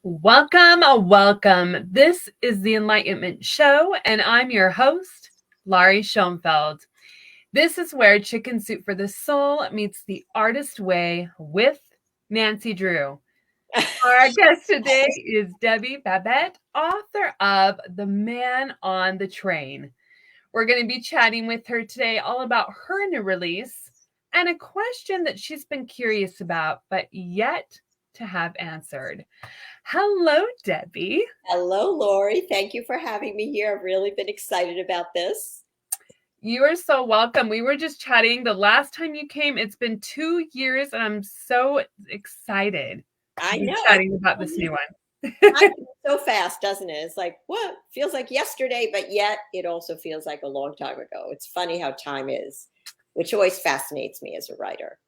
Welcome. This is the Enlightenment Show, and I'm your host, Laurie Schoenfeld. This is where Chicken Soup for the Soul meets the artist way with Nancy Drew. Our guest today is Debbie Babitt, author of The Man on the Train. We're going to be chatting with her today all about her new release and a question that she's been curious about, but yet to have answered. Hello, Debbie. Hello, Lori. Thank you for having me here. I've really been excited about this. You are so welcome. We were just chatting the last time you came. It's been 2 years, and I'm so excited I to be know. chatting about this new one. So fast, doesn't it? It's like, what? Feels like yesterday, but yet it also feels like a long time ago. It's funny how time is, which always fascinates me as a writer.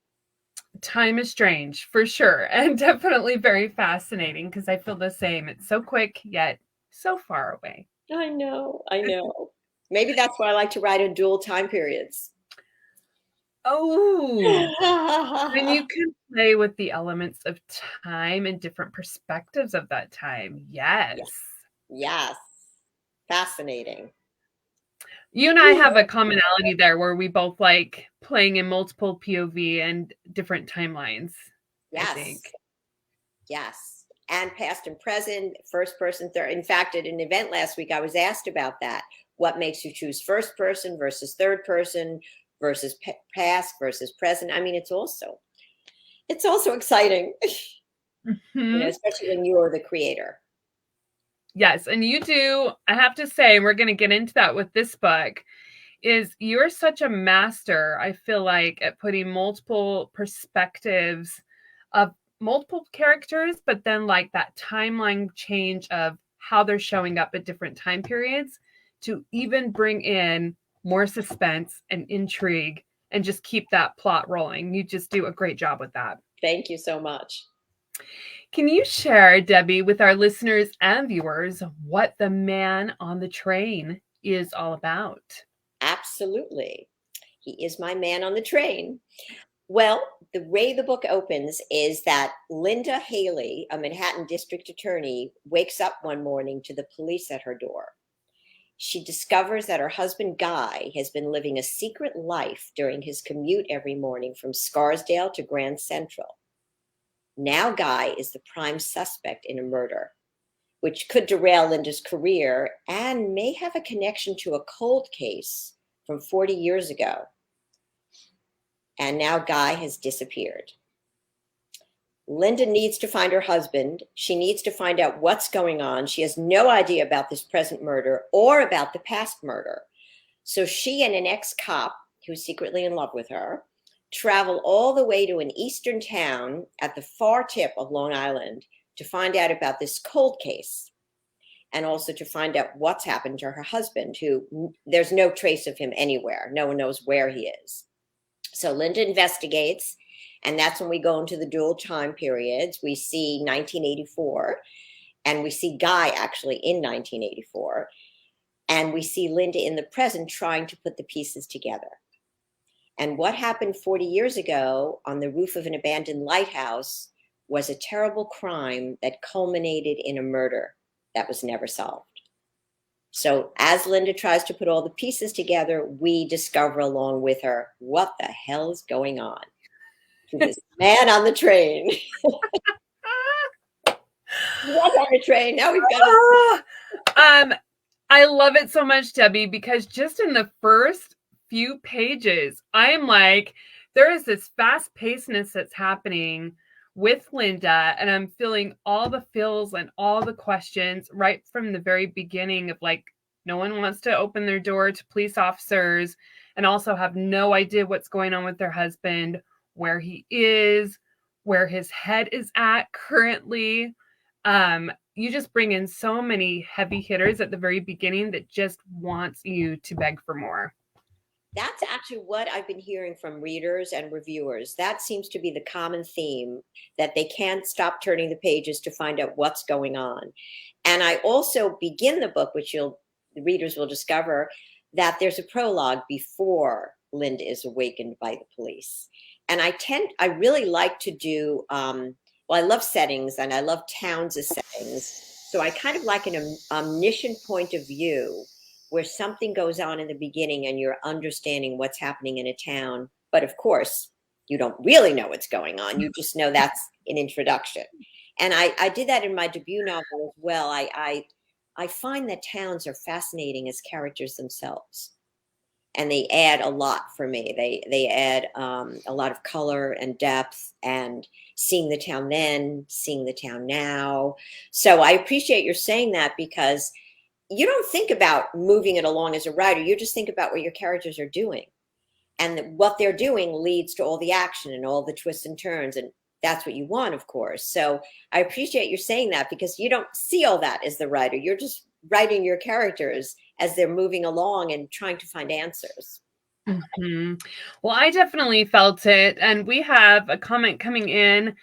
Time is strange, for sure, and definitely very fascinating because I feel the same. It's so quick, yet so far away. I know. Maybe that's why I like to write in dual time periods. Oh, when you can play with the elements of time and different perspectives of that time. Yes. Yes. Fascinating. You and I have a commonality there where we both like playing in multiple POV and different timelines. Yes. I think. Yes. And past and present, first person, third. In fact, at an event last week, I was asked about that. What makes you choose first person versus third person versus past versus present? I mean, it's also exciting, especially when you are the creator. Yes, and you do, I have to say, and we're going to get into that with this book, is you're such a master, I feel like, at putting multiple perspectives of multiple characters, but then like that timeline change of how they're showing up at different time periods to even bring in more suspense and intrigue and just keep that plot rolling. You just do a great job with that. Thank you so much. Can you share, Debbie, with our listeners and viewers what The Man on the Train is all about? Absolutely. He is my man on the train. Well, the way the book opens is that Linda Haley, a Manhattan district attorney, wakes up one morning to the police at her door. She discovers that her husband, Guy, has been living a secret life during his commute every morning from Scarsdale to Grand Central. Now Guy is the prime suspect in a murder, which could derail Linda's career and may have a connection to a cold case from 40 years ago. And now Guy has disappeared. Linda needs to find her husband. She needs to find out what's going on. She has no idea about this present murder or about the past murder. So she and an ex-cop who's secretly in love with her travel all the way to an eastern town at the far tip of Long Island to find out about this cold case and also to find out what's happened to her husband, who there's no trace of him anywhere. No one knows where he is. So Linda investigates, and that's when we go into the dual time periods. We see 1984, and we see Guy actually in 1984, and we see Linda in the present trying to put the pieces together. And what happened 40 years ago on the roof of an abandoned lighthouse was a terrible crime that culminated in a murder that was never solved. So as Linda tries to put all the pieces together, we discover along with her what the hell is going on to this man on the train. What's on the train? Now we've got I love it so much, Debbie, because just in the first few pages, I am like, there is this fast-pacedness that's happening with Linda, and I'm feeling all the feels and all the questions right from the very beginning of like, no one wants to open their door to police officers and also have no idea what's going on with their husband, where he is, where his head is at currently. You just bring in so many heavy hitters at the very beginning that just wants you to beg for more. That's actually what I've been hearing from readers and reviewers. That seems to be the common theme, that they can't stop turning the pages to find out what's going on. And I also begin the book, which the readers will discover, that there's a prologue before Linda is awakened by the police. And I really like to do Well, I love settings and I love towns as settings. So I kind of like an omniscient point of view where something goes on in the beginning and you're understanding what's happening in a town. But of course, you don't really know what's going on. You just know that's an introduction. And I did that in my debut novel as well. I find that towns are fascinating as characters themselves, and they add a lot for me. They add a lot of color and depth, and seeing the town then, seeing the town now. So I appreciate your saying that, because you don't think about moving it along as a writer. You just think about what your characters are doing, and what they're doing leads to all the action and all the twists and turns, and that's what you want, of course. So I appreciate you saying that, because you don't see all that as the writer. You're just writing your characters as they're moving along and trying to find answers. Mhm. Well, I definitely felt it. And we have a comment coming in.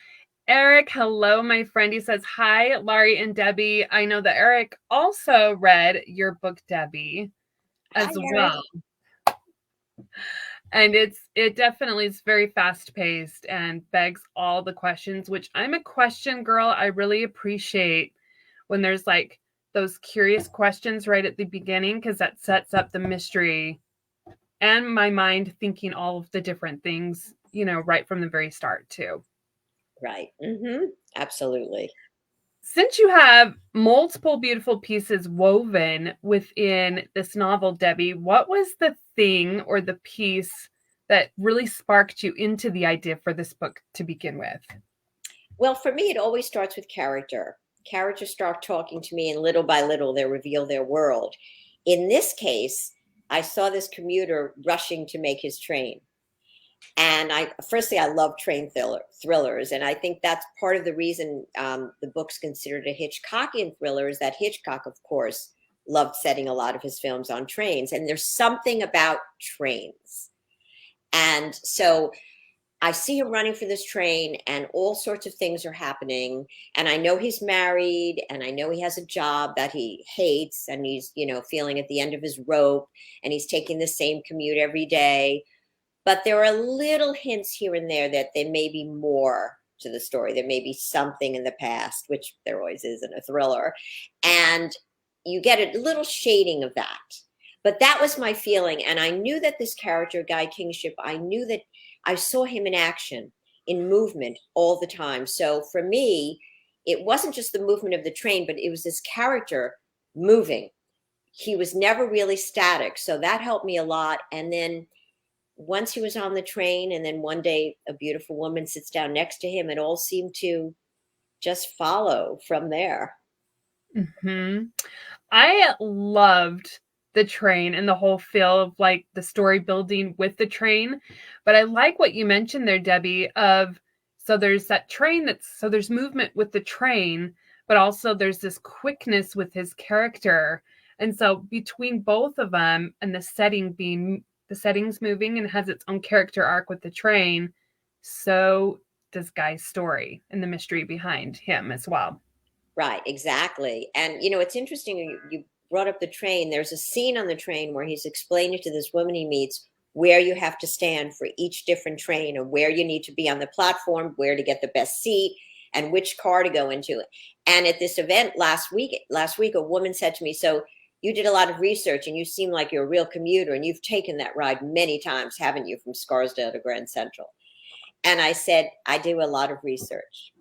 Eric, hello, my friend. He says, hi, Laurie and Debbie. I know that Eric also read your book, Debbie, Hi, as Eric. well. And it definitely is very fast paced and begs all the questions, which I'm a question girl. I really appreciate when there's like those curious questions right at the beginning, because that sets up the mystery and my mind thinking all of the different things, right from the very start too. Right. Absolutely. Since you have multiple beautiful pieces woven within this novel, Debbie, what was the thing or the piece that really sparked you into the idea for this book to begin with? Well, for me, it always starts with character. Characters start talking to me, and little by little, they reveal their world. In this case, I saw this commuter rushing to make his train. And firstly, I love train thrillers, and I think that's part of the reason the book's considered a Hitchcockian thriller, is that Hitchcock, of course, loved setting a lot of his films on trains, and there's something about trains. And so I see him running for this train, and all sorts of things are happening. And I know he's married, and I know he has a job that he hates, and he's, feeling at the end of his rope, and he's taking the same commute every day. But there are little hints here and there that there may be more to the story. There may be something in the past, which there always is in a thriller. And you get a little shading of that. But that was my feeling. And I knew that this character, Guy Kingship, I knew that I saw him in action, in movement all the time. So for me, it wasn't just the movement of the train, but it was this character moving. He was never really static. So that helped me a lot. And then once he was on the train, and then one day a beautiful woman sits down next to him, it all seemed to just follow from there. Mm-hmm. I loved the train and the whole feel of like the story building with the train. But I like what you mentioned there, Debbie, of so there's that train so there's movement with the train, but also there's this quickness with his character. And so between both of them and the setting's moving and has its own character arc with the train, so does Guy's story and the mystery behind him as well. Right, exactly. And it's interesting you brought up the train. There's a scene on the train where he's explaining to this woman he meets where you have to stand for each different train, and where you need to be on the platform, where to get the best seat, and which car to go into. And at this event last week, a woman said to me, "So you did a lot of research, and you seem like you're a real commuter, and you've taken that ride many times, haven't you, from Scarsdale to Grand Central?" And I said, "I do a lot of research."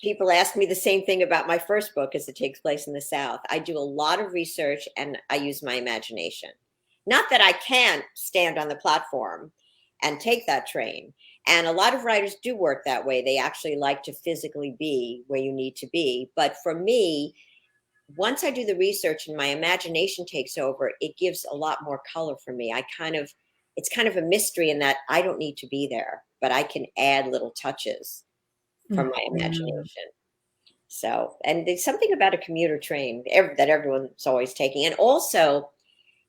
People ask me the same thing about my first book, as it takes place in the South. I do a lot of research, and I use my imagination. Not that I can't stand on the platform and take that train. And a lot of writers do work that way. They actually like to physically be where you need to be. But for me, once I do the research and my imagination takes over, it gives a lot more color for me. It's kind of a mystery in that I don't need to be there, but I can add little touches from my Mhm. imagination. So, and there's something about a commuter train that everyone's always taking. And also,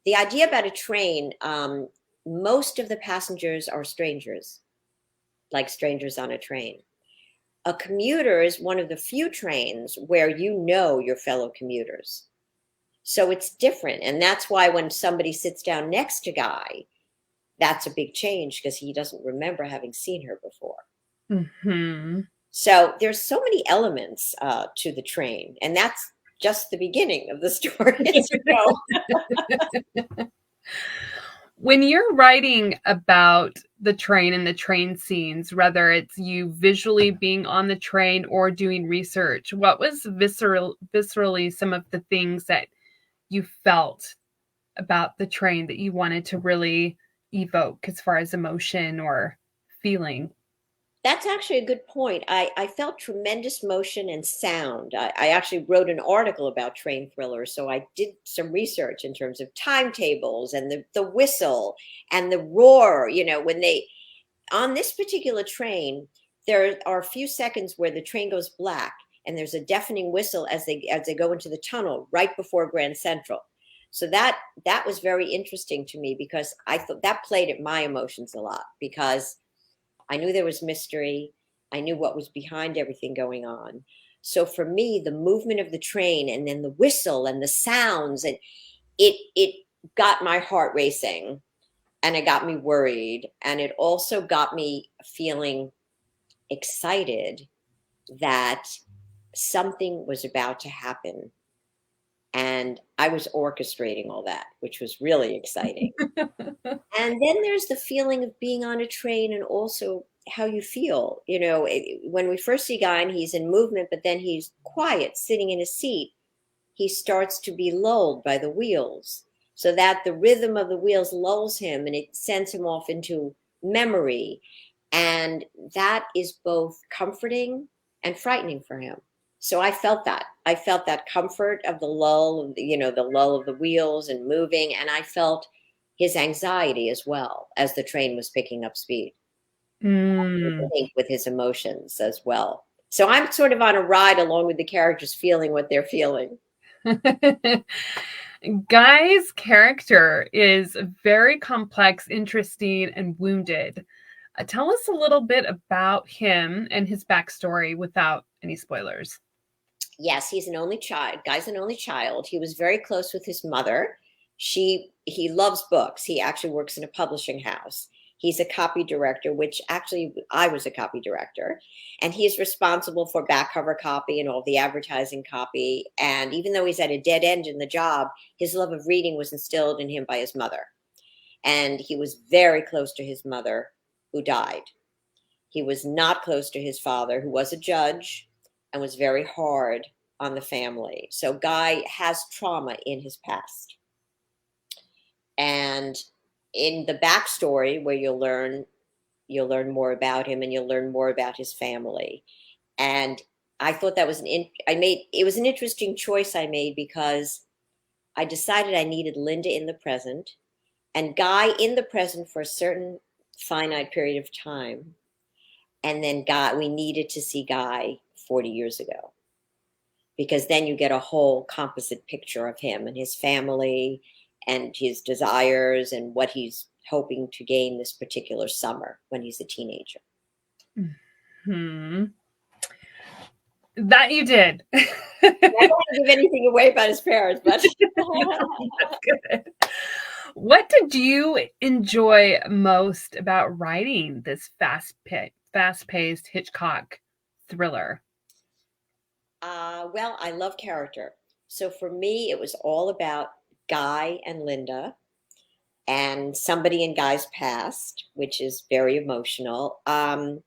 the idea about a train, most of the passengers are strangers, like strangers on a train. A commuter is one of the few trains where your fellow commuters. So it's different. And that's why when somebody sits down next to Guy, that's a big change, because he doesn't remember having seen her before. Mhm. So there's so many elements to the train, and that's just the beginning of the story, as you know. When you're writing about the train and the train scenes, whether it's you visually being on the train or doing research, what was viscerally some of the things that you felt about the train that you wanted to really evoke as far as emotion or feeling? That's actually a good point. I felt tremendous motion and sound. I actually wrote an article about train thrillers, so I did some research in terms of timetables and the whistle and the roar. You know, when they on this particular train, there are a few seconds where the train goes black, and there's a deafening whistle as they go into the tunnel right before Grand Central. So that was very interesting to me because I thought that played at my emotions a lot because I knew there was mystery. I knew what was behind everything going on. So for me, the movement of the train and then the whistle and the sounds and it got my heart racing and it got me worried and it also got me feeling excited that something was about to happen. And I was orchestrating all that, which was really exciting. And then there's the feeling of being on a train and also how you feel. You know, when we first see Guy and he's in movement, but then he's quiet, sitting in a seat, he starts to be lulled by the wheels, so that the rhythm of the wheels lulls him and it sends him off into memory. And that is both comforting and frightening for him. So I felt that. I felt that comfort of the lull, you know, the lull of the wheels and moving. And I felt his anxiety as well as the train was picking up speed. Mm. Sync with his emotions as well. So I'm sort of on a ride along with the characters feeling what they're feeling. Guy's character is very complex, interesting, and wounded. Tell us a little bit about him and his backstory without any spoilers. Yes, he's an only child. Guy's an only child. He was very close with his mother. He loves books. He actually works in a publishing house. He's a copy director, which actually I was a copy director, and he's responsible for back cover copy and all the advertising copy. And even though he's at a dead end in the job, his love of reading was instilled in him by his mother. And he was very close to his mother, who died. He was not close to his father, who was a judge and was very hard on the family. So Guy has trauma in his past. And in the backstory where you'll learn more about him and you'll learn more about his family. And I thought that was it was an interesting choice I made because I decided I needed Linda in the present and Guy in the present for a certain finite period of time. And then we needed to see Guy 40 years ago because then you get a whole composite picture of him and his family and his desires and what he's hoping to gain this particular summer when he's a teenager. Hmm. That you did. I don't want to give anything away about his parents, but That's good. What did you enjoy most about writing this fast-paced Hitchcock thriller? well, I love character. So for me, it was all about Guy and Linda and somebody in Guy's past, which is very emotional. You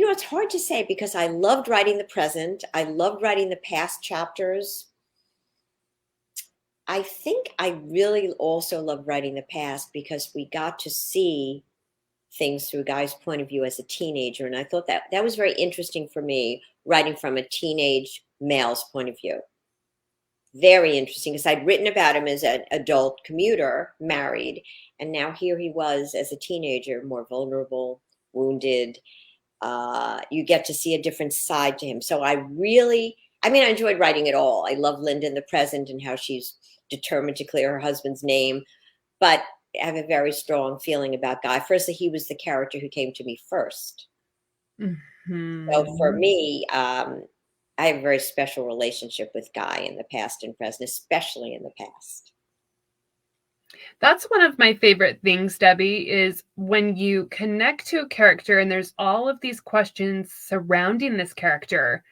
know, it's hard to say because I loved writing the present. I loved writing the past chapters. I think I really also loved writing the past because we got to see things through Guy's point of view as a teenager. And I thought that was very interesting for me, writing from a teenage male's point of view. Very interesting because I'd written about him as an adult commuter, married, and now here he was as a teenager, more vulnerable, wounded. You get to see a different side to him. So I mean, I enjoyed writing it all. I love Linda in the present and how she's determined to clear her husband's name, but I have a very strong feeling about Guy. Firstly, he was the character who came to me first. So for Mhm. me, I have a very special relationship with Guy in the past and present, especially in the past. That's one of my favorite things, Debbie, is when you connect to a character and there's all of these questions surrounding this character,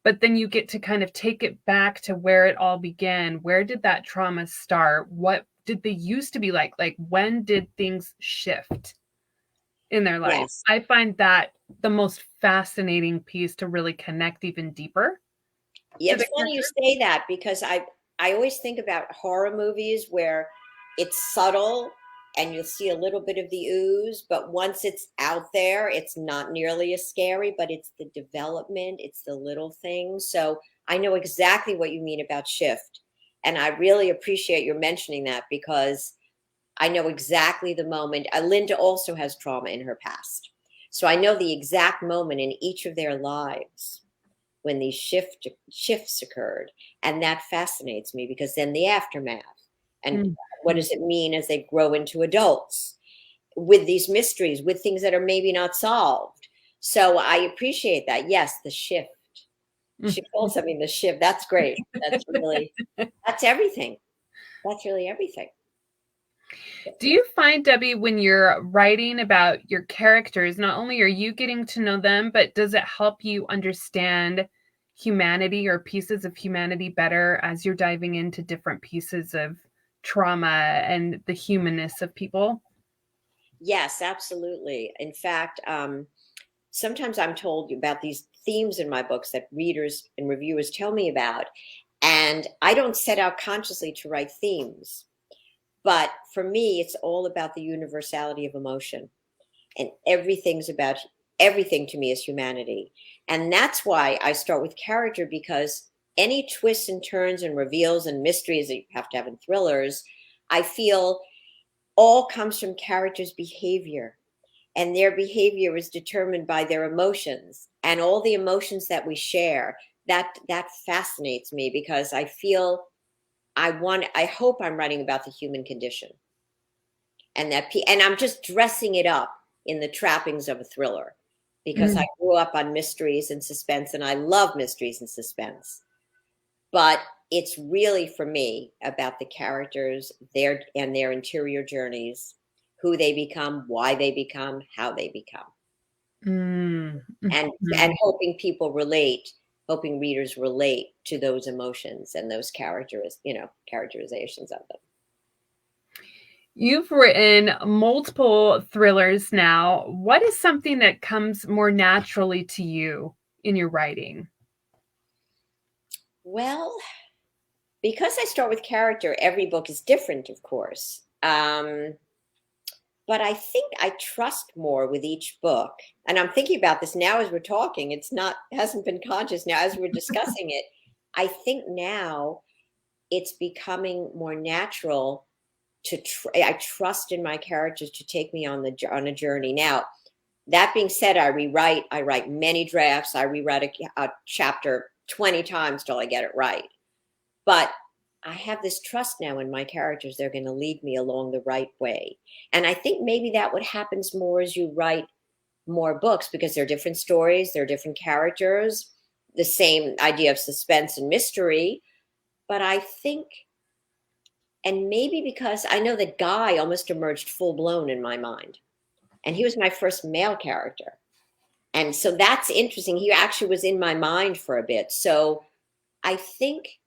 but then you get to kind of take it back to where it all began. Where did that trauma start? What did they used to be like? Like, when did things shift in their life? Yes. I find that the most fascinating piece to really connect even deeper Yeah, to the it's funny you character. say that because I always think about horror movies where it's subtle and you'll see a little bit of the ooze, but once it's out there, it's not nearly as scary, but it's the development, it's the little things. So I know exactly what you mean about shift. And I really appreciate your mentioning that because I know exactly the moment. Linda also has trauma in her past. So I know the exact moment in each of their lives when these shifts occurred. And that fascinates me because then the aftermath and what Mhm. does it mean as they grow into adults with these mysteries, with things that are maybe not solved. So I appreciate that. Yes, the shift. She called something the shift. That's great. That's everything. That's really everything. Do you find, Debbie, when you're writing about your characters, not only are you getting to know them, but does it help you understand humanity or pieces of humanity better as you're diving into different pieces of trauma and the humanness of people? Yes, absolutely. In fact, sometimes I'm told about these themes in my books that readers and reviewers tell me about. And I don't set out consciously to write themes. But for me, it's all about the universality of emotion. And everything to me is humanity. And that's why I start with character because any twists and turns and reveals and mysteries that you have to have in thrillers, I feel all comes from characters' behavior and their behavior is determined by their emotions and all the emotions that we share. That fascinates me because I feel I hope I'm writing about the human condition and and I'm just dressing it up in the trappings of a thriller because I Mm. grew up on mysteries and suspense and I love mysteries and suspense. But it's really for me about the characters, their interior journeys, who they become, why they become, how they become. Mm. And Mhm. hoping readers relate to those emotions and those characterizations of them. You've written multiple thrillers now. What is something that comes more naturally to you in your writing? Well, because I start with character, every book is different, of course. But I think I trust more with each book. And I'm thinking about this now as we're talking. Hasn't been conscious now as we're discussing it. I think now it's becoming more natural I trust in my characters to take me on a journey. Now, that being said, I write many drafts. I rewrite a chapter 20 times till I get it right. But I have this trust now in my characters. They're going to lead me along the right way. And I think maybe that what happens more as you write more books because they're different stories, they're different characters, the same idea of suspense and mystery. But I think, and maybe because I know that Guy almost emerged full blown in my mind, and he was my first male character. And so that's interesting. He actually was in my mind for a bit. So I think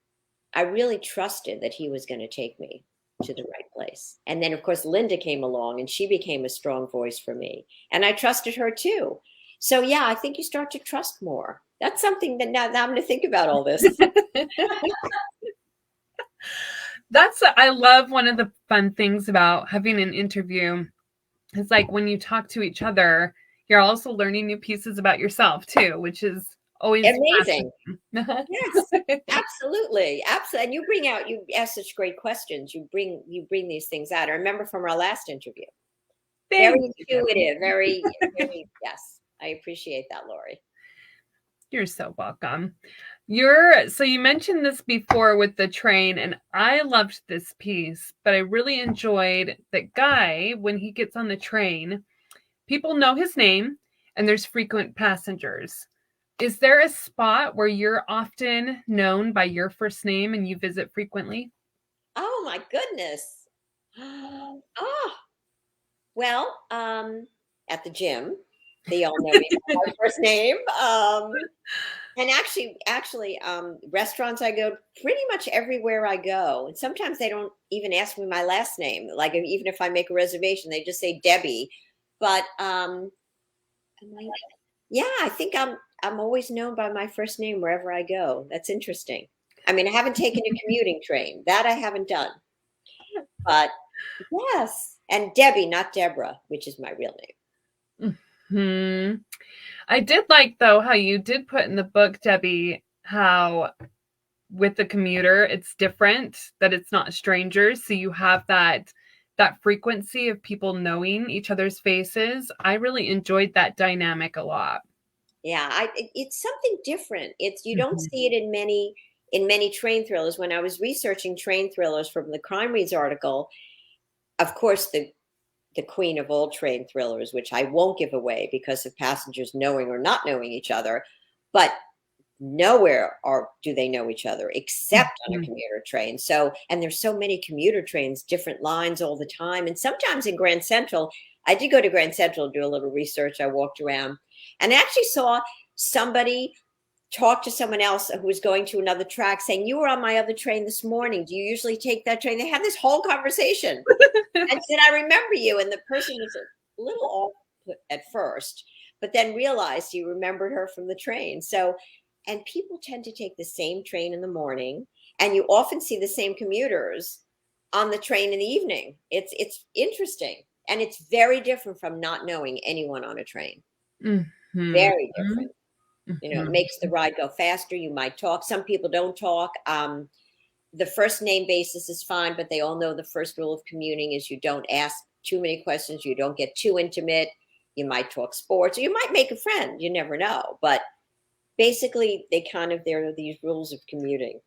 I really trusted that he was going to take me to the right place. And then, of course, Linda came along and she became a strong voice for me. And I trusted her too. So, yeah, I think you start to trust more. That's something that now I'm going to think about all this. I love one of the fun things about having an interview. It's like when you talk to each other, you're also learning new pieces about yourself too, which is always Amazing. fascinating. Yes, absolutely. Absolutely. And you ask such great questions. You bring these things out. I remember from our last interview. Very Thank you, Debbie. intuitive, very, yes. I appreciate that, Lori. You're so welcome. You mentioned this before with the train, and I loved this piece, but I really enjoyed that Guy, when he gets on the train, people know his name and there's frequent passengers. Is there a spot where you're often known by your first name and you visit frequently? Oh my goodness. Ah, well, at the gym, they all know me by my first name. And restaurants I go pretty much everywhere I go. And sometimes they don't even ask me my last name. Like even if I make a reservation, they just say Debbie. But yeah, I think I'm always known by my first name wherever I go. That's interesting. I mean, I haven't taken a commuting train. That I haven't done. But yes. And Debbie, not Deborah, which is my real name. Hmm. I did like, though, how you did put in the book, Debbie, how with the commuter, it's different, that it's not strangers. So you have that frequency of people knowing each other's faces. I really enjoyed that dynamic a lot. Yeah, it's something different. It's you don't Mhm. see it in many train thrillers. When I was researching train thrillers from the Crime Reads article, of course the queen of all train thrillers, which I won't give away because of passengers knowing or not knowing each other, but nowhere are do they know each other except on a Mhm. commuter train. So, and there's so many commuter trains, different lines all the time. And sometimes in Grand Central, I did go to Grand Central to do a little research. I walked around and actually saw somebody talk to someone else who was going to another track saying, "You were on my other train this morning. Do you usually take that train?" They had this whole conversation and said, "I remember you." And the person was a little off at first, but then realized you remembered her from the train. So, and people tend to take the same train in the morning, and you often see the same commuters on the train in the evening. It's interesting, and it's very different from not knowing anyone on a train. Mhm. Very different. You know, it Mhm. makes the ride go faster. You might talk. Some people don't talk. The first name basis is fine, but they all know the first rule of commuting is you don't ask too many questions. You don't get too intimate. You might talk sports, or you might make a friend. You never know. But basically, there are these rules of commuting.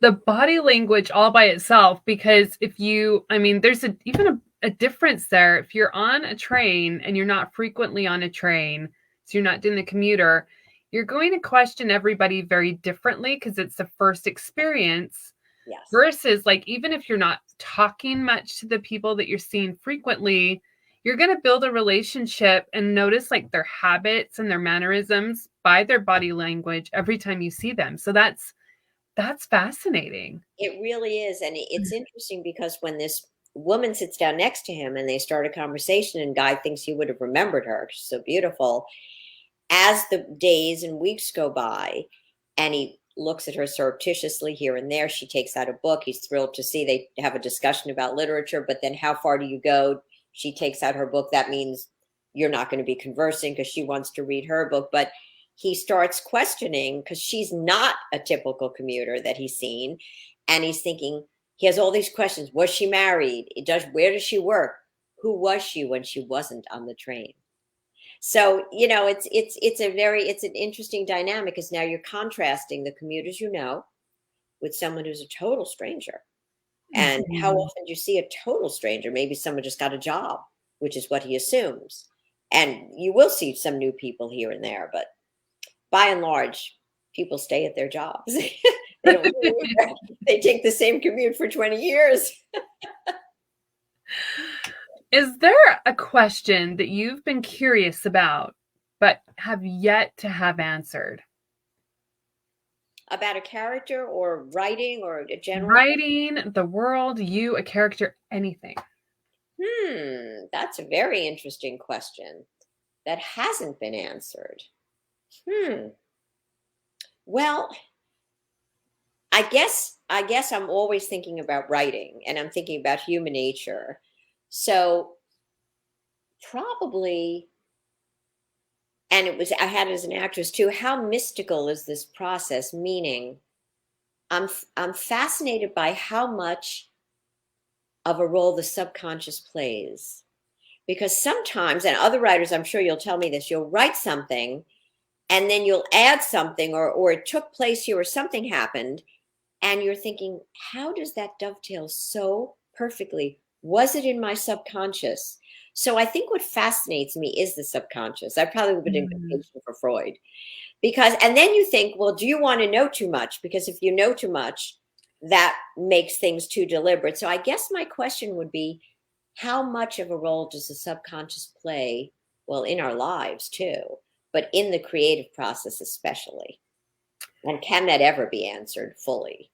The body language all by itself, because there's even a difference there. If you're on a train and you're not frequently on a train, so you're not doing the commuter, you're going to question everybody very differently because it's the first experience, Yes. versus like even if you're not talking much to the people that you're seeing frequently, you're going to build a relationship and notice like their habits and their mannerisms by their body language every time you see them. So that's fascinating. It really is. And it's interesting because when this woman sits down next to him and they start a conversation, and Guy thinks he would have remembered her. She's so beautiful. As the days and weeks go by, and he looks at her surreptitiously here and there, she takes out a book. He's thrilled to see they have a discussion about literature, but then how far do you go? She takes out her book. That means you're not going to be conversing because she wants to read her book. But he starts questioning because she's not a typical commuter that he's seen. And he's thinking, he has all these questions. Was she married? Where does she work? Who was she when she wasn't on the train? So, you know, it's an interesting dynamic because now you're contrasting the commuters you know with someone who's a total stranger. And how Mhm. often do you see a total stranger? Maybe someone just got a job, which is what he assumes. And you will see some new people here and there, but by and large, people stay at their jobs. They don't move. They take the same commute for 20 years. Is there a question that you've been curious about but have yet to have answered? About a character or writing or a general. Writing, the world, you, a character, anything. That's a very interesting question that hasn't been answered. Hmm. Well, I guess I'm always thinking about writing and I'm thinking about human nature. So probably, and I had it as an actress too, how mystical is this process? Meaning I'm fascinated by how much of a role the subconscious plays. Because sometimes, and other writers, I'm sure you'll tell me this, you'll write something and then you'll add something, or it took place here or something happened, and you're thinking, how does that dovetail so perfectly? Was it in my subconscious? So I think what fascinates me is the subconscious. I probably would have been a Mm. patient for Freud, because and then you think, well, do you want to know too much? Because if you know too much, that makes things too deliberate. So I guess my question would be, how much of a role does the subconscious play, well, in our lives too, but in the creative process especially? And can that ever be answered fully?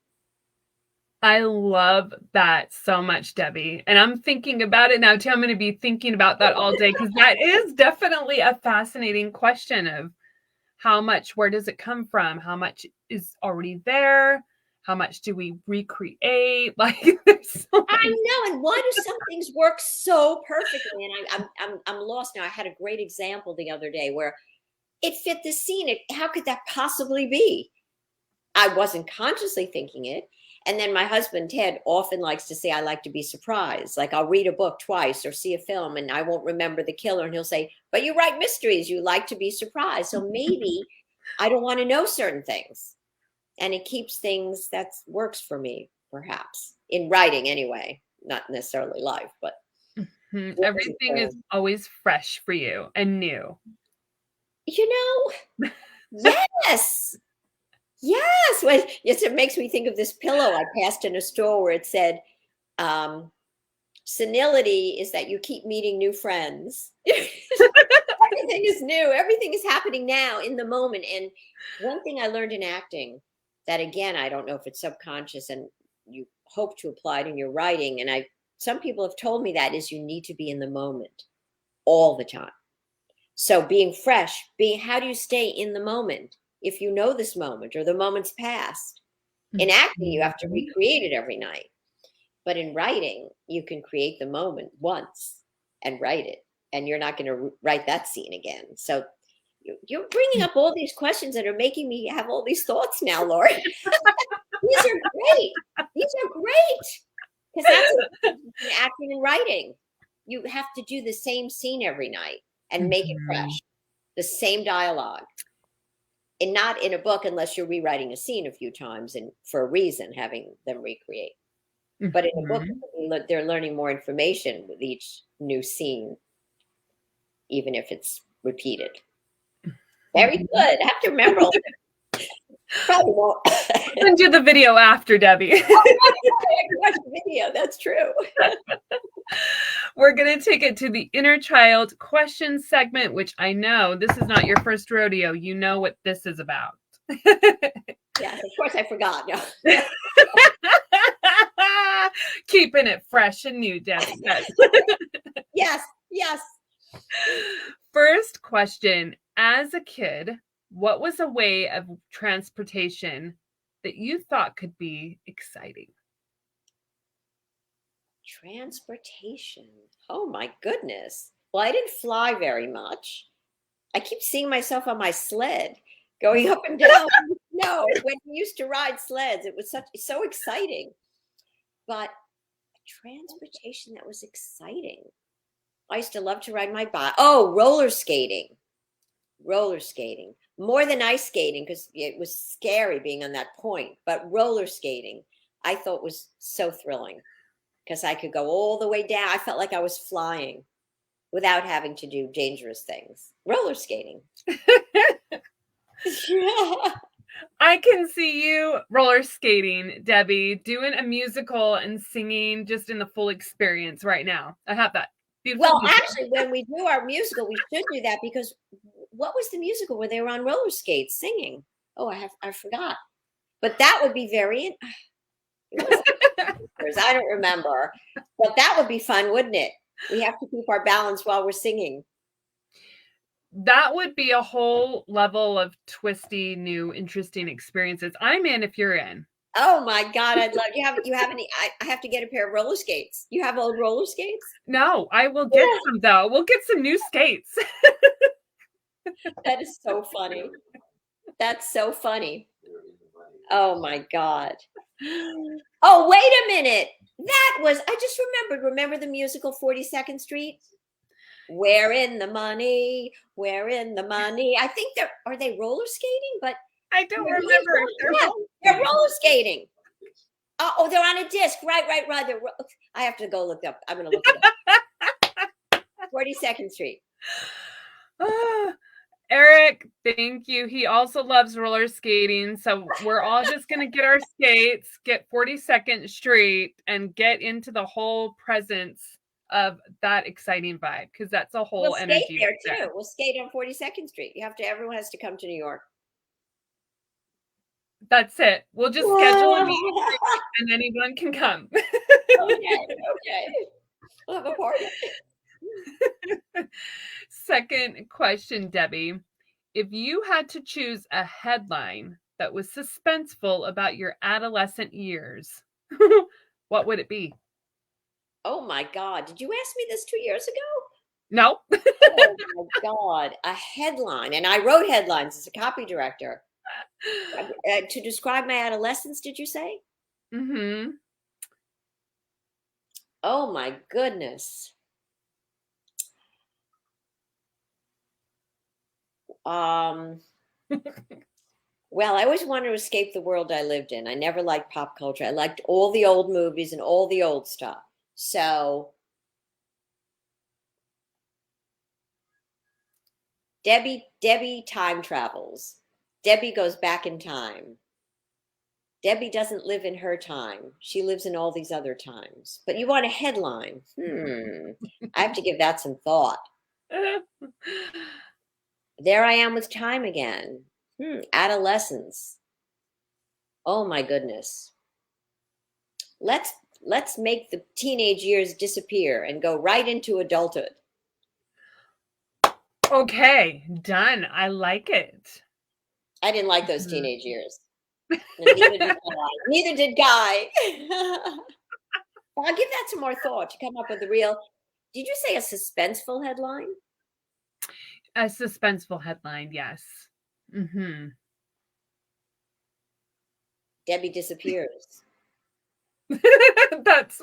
I love that so much, Debbie. And I'm thinking about it now too. I'm going to be thinking about that all day because that is definitely a fascinating question of how much, where does it come from? How much is already there? How much do we recreate? Like, there's so I many. know, and why do some things work so perfectly? And I'm lost now. I had a great example the other day where it fit the scene. How could that possibly be? I wasn't consciously thinking it. And then my husband, Ted, often likes to say, I like to be surprised. Like I'll read a book twice or see a film and I won't remember the killer. And he'll say, but you write mysteries. You like to be surprised. So maybe I don't want to know certain things. And it keeps things that works for me, perhaps, in writing anyway, not necessarily life, but Everything is always fresh for you and new. Yes. Yes. Well, yes, it makes me think of this pillow I passed in a store where it said, senility is that you keep meeting new friends. Everything is new. Everything is happening now in the moment. And one thing I learned in acting that, again, I don't know if it's subconscious and you hope to apply it in your writing. And some people have told me that is you need to be in the moment all the time. So being fresh, how do you stay in the moment? If you know this moment or the moment's past. In acting, you have to recreate it every night. But in writing, you can create the moment once and write it. And you're not going to write that scene again. So you're bringing up all these questions that are making me have all these thoughts now, Lori. These are great. These are great. Because that's acting and writing. You have to do the same scene every night and make it fresh. The same dialogue. And not in a book unless you're rewriting a scene a few times and for a reason, having them recreate. But in a book, they're learning more information with each new scene, even if it's repeated. Very good. I have to remember all that. Probably won't. Send you the video after, Debbie. I can watch the video. That's true. We're going to take it to the inner child question segment, which I know this is not your first rodeo. You know what this is about. Yes, of course I forgot. No. Keeping it fresh and new, Debbie. Yes. Yes. First question. As a kid, what was a way of transportation that you thought could be exciting? Transportation. Oh my goodness. Well, I didn't fly very much. I keep seeing myself on my sled going up and down. No, when we used to ride sleds, it was so exciting. But transportation that was exciting. I used to love to ride my bike. Oh, roller skating. Roller skating. More than ice skating because it was scary being on that point. But roller skating, I thought was so thrilling because I could go all the way down. I felt like I was flying without having to do dangerous things. Roller skating. I can see you roller skating, Debbie, doing a musical and singing just in the full experience right now. I have that. Well, actually, when we do our musical, we should do that because what was the musical where they were on roller skates singing? Oh, I forgot. But that would be very. I don't remember, but that would be fun, wouldn't it? We have to keep our balance while we're singing. That would be a whole level of twisty, new, interesting experiences. I'm in if you're in. Oh my God, I'd love you have any I have to get a pair of roller skates. You have old roller skates? No, I will get some though. We'll get some new skates. That is so funny. That's so funny. Oh my God. Oh, wait a minute. I just remember the musical 42nd Street? Where in the money? Where in the money? I think are they roller skating? But I don't remember. They're roller skating. Oh, they're on a disc. Right. I have to go look up. I'm going to look it up. 42nd Street. Eric, thank you. He also loves roller skating. So we're all just going to get our skates, get 42nd Street, and get into the whole presence of that exciting vibe because that's a We'll whole skate energy there right there. too. We'll skate on 42nd Street. Everyone has to come to New York. That's it. We'll just schedule a meeting and anyone can come. Okay. We'll have a party. Second question, Debbie. If you had to choose a headline that was suspenseful about your adolescent years, what would it be? Oh my God. Did you ask me this 2 years ago? No. Oh my God. A headline. And I wrote headlines as a copy director. To describe my adolescence, did you say? Mm-hmm. Oh my goodness. Um, well, I always wanted to escape the world I lived in. I never liked pop culture. I liked all the old movies and all the old stuff. So Debbie time travels. Debbie goes back in time. Debbie doesn't live in her time. She lives in all these other times. But you want a headline. I have to give that some thought. There I am with time again. Adolescence. Oh my goodness. Let's make the teenage years disappear and go right into adulthood. Okay, done. I like it. I didn't like those teenage years. And neither did Guy. Neither did Guy. I'll give that some more thought to come up with a real. Did you say a suspenseful headline? A suspenseful headline, yes. Mm-hmm. Debbie disappears. That's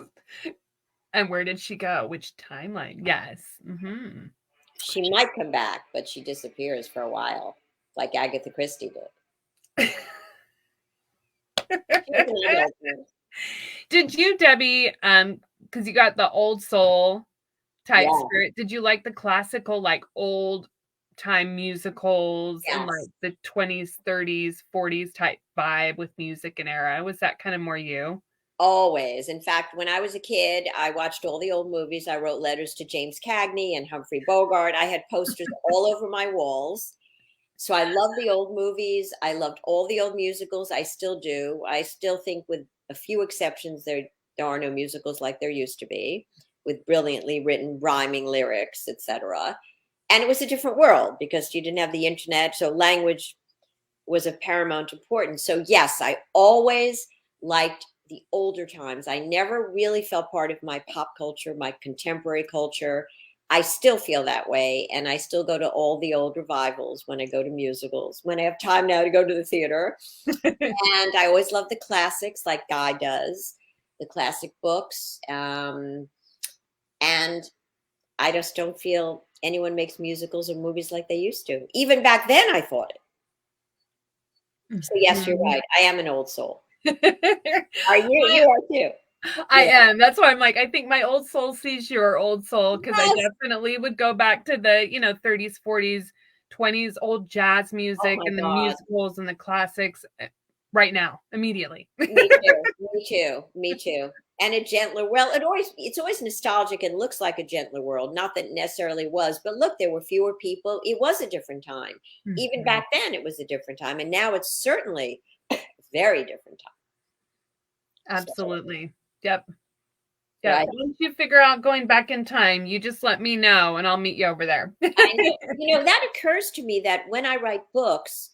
and where did she go? Which timeline? Yes. Mm-hmm. She might come back, but she disappears for a while, like Agatha Christie did. Did you, Debbie, because you got the old soul type Yeah. spirit, did you like the classical, like old time musicals and Yes. like the 20s, 30s, 40s type vibe with music and era? Was that kind of more you? Always. In fact, when I was a kid, I watched all the old movies. I wrote letters to James Cagney and Humphrey Bogart. I had posters all over my walls. So I love the old movies. I loved all the old musicals. I still do. I still think, with a few exceptions, there are no musicals like there used to be, with brilliantly written rhyming lyrics, etc. And it was a different world because you didn't have the internet, so language was of paramount importance. So yes, I always liked the older times. I never really felt part of my pop culture, my contemporary culture. I still feel that way, and I still go to all the old revivals when I go to musicals, when I have time now to go to the theater. And I always love the classics like Guy does, the classic books. And I just don't feel anyone makes musicals or movies like they used to. Even back then, I thought it. So yes, you're right. I am an old soul. Are you? You are too. I am. That's why I'm like, I think my old soul sees your old soul because Yes. I definitely would go back to the, 30s, 40s, 20s, old jazz Oh music my and the God. musicals and the classics right now, immediately. Me too. Me too. Me too. And a gentler, well, it's always nostalgic and looks like a gentler world. Not that it necessarily was, but look, there were fewer people. It was a different time. Even back then, it was a different time, and now it's certainly a very different time. Absolutely. Yep. So, Yeah. Once you figure out going back in time, you just let me know and I'll meet you over there. I know. That occurs to me that when I write books,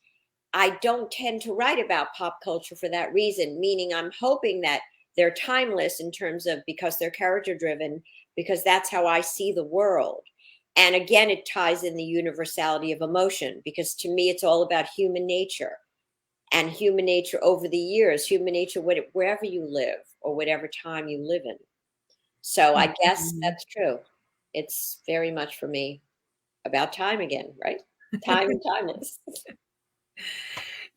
I don't tend to write about pop culture for that reason, meaning I'm hoping that they're timeless in terms of, because they're character driven, because that's how I see the world. And again, it ties in the universality of emotion, because to me, it's all about human nature, and human nature over the years, human nature, wherever you live or whatever time you live in. So I guess that's true. It's very much for me about time again, right? Time and timeless.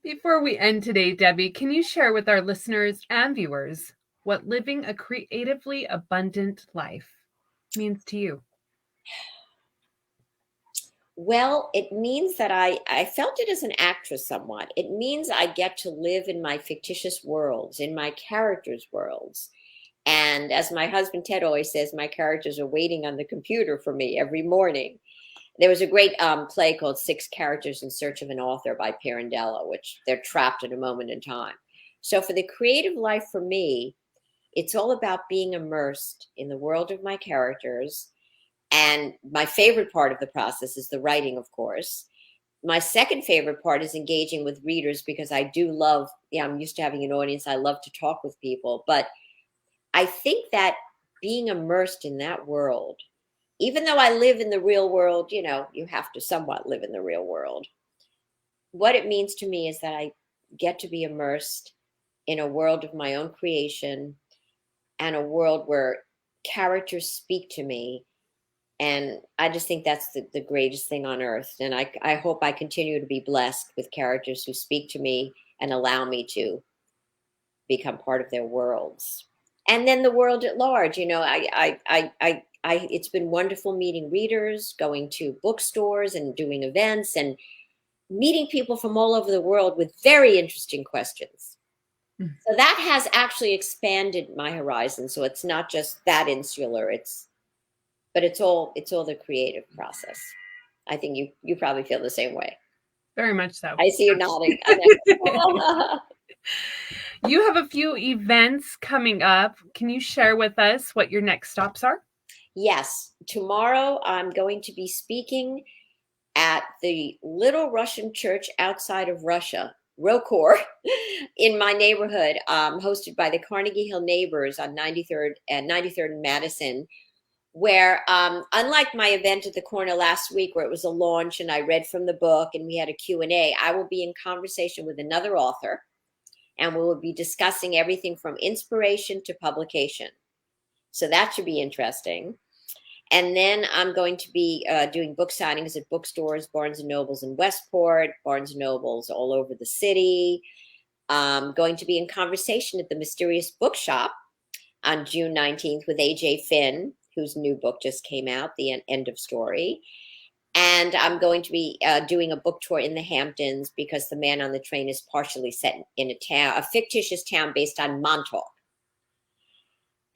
Before we end today, Debbie, can you share with our listeners and viewers what living a creatively abundant life means to you? Well, it means that I felt it as an actress somewhat. It means I get to live in my fictitious worlds, in my characters' worlds. And as my husband Ted always says, my characters are waiting on the computer for me every morning. There was a great play called Six Characters in Search of an Author by Pirandello, which they're trapped in a moment in time. So for the creative life for me, it's all about being immersed in the world of my characters. And my favorite part of the process is the writing, of course. My second favorite part is engaging with readers because I do love, yeah, I'm used to having an audience. I love to talk with people. But I think that being immersed in that world, even though I live in the real world, you have to somewhat live in the real world. What it means to me is that I get to be immersed in a world of my own creation and a world where characters speak to me. And I just think that's the greatest thing on earth. And I hope I continue to be blessed with characters who speak to me and allow me to become part of their worlds. And then the world at large, it's been wonderful meeting readers, going to bookstores and doing events and meeting people from all over the world with very interesting questions. So that has actually expanded my horizon. So it's not just that insular. But it's all the creative process. I think you probably feel the same way. Very much so. I see you nodding. You have a few events coming up. Can you share with us what your next stops are? Yes. Tomorrow I'm going to be speaking at the Little Russian Church outside of Russia, Rokor, in my neighborhood, hosted by the Carnegie Hill Neighbors on 93rd and Madison, where unlike my event at the corner last week where it was a launch and I read from the book and we had a Q&A, I will be in conversation with another author and we will be discussing everything from inspiration to publication. So that should be interesting. And then I'm going to be doing book signings at bookstores, Barnes & Nobles in Westport, Barnes & Nobles all over the city. Going to be in conversation at the Mysterious Bookshop on June 19th with A.J. Finn, whose new book just came out, The End of Story. And I'm going to be doing a book tour in the Hamptons because The Man on the Train is partially set in a fictitious town based on Montauk.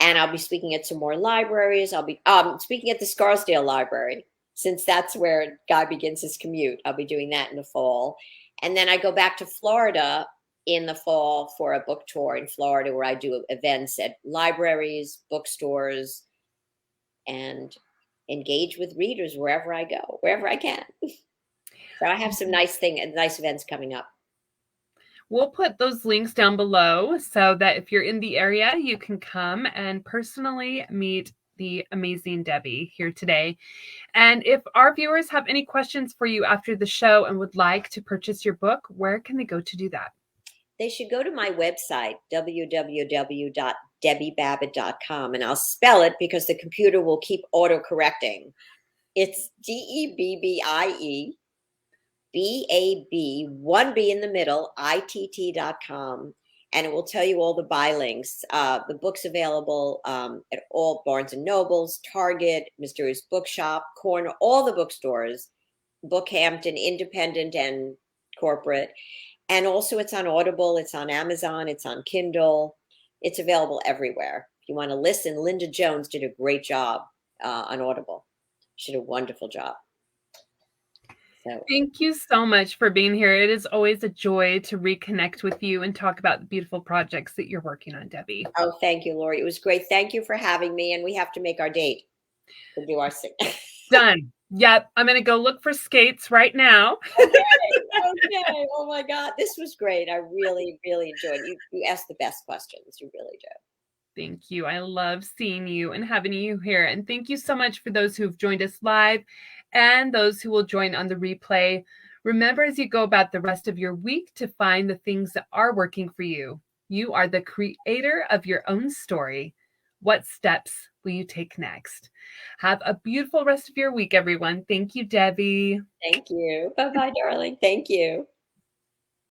And I'll be speaking at some more libraries. I'll be speaking at the Scarsdale Library, since that's where Guy begins his commute. I'll be doing that in the fall. And then I go back to Florida in the fall for a book tour in Florida where I do events at libraries, bookstores, and engage with readers wherever I go, wherever I can. So I have some nice events coming up. We'll put those links down below so that if you're in the area, you can come and personally meet the amazing Debbie here today. And if our viewers have any questions for you after the show and would like to purchase your book, where can they go to do that? They should go to my website, www.debbiebabitt.com, and I'll spell it because the computer will keep auto-correcting. It's DEBBIE, BAB, one B in the middle, ITT.com, and it will tell you all the buy links. The book's available at all Barnes & Nobles, Target, Mysterious Bookshop, Corner, all the bookstores, Bookhampton, independent and corporate. And also it's on Audible, it's on Amazon, it's on Kindle. It's available everywhere. If you want to listen, Linda Jones did a great job on Audible. She did a wonderful job. So. Thank you so much for being here. It is always a joy to reconnect with you and talk about the beautiful projects that you're working on, Debbie. Oh, thank you, Lori. It was great. Thank you for having me. And we have to make our date to do our thing. Done. Yep. I'm going to go look for skates right now. Okay. Oh my God. This was great. I really, really enjoyed it. You asked the best questions. You really do. Thank you. I love seeing you and having you here. And thank you so much for those who've joined us live and those who will join on the replay. Remember, as you go about the rest of your week, to find the things that are working for you. You are the creator of your own story. What steps will you take next? Have a beautiful rest of your week, everyone. Thank you, Debbie. Thank you. Bye-bye, darling. Thank you.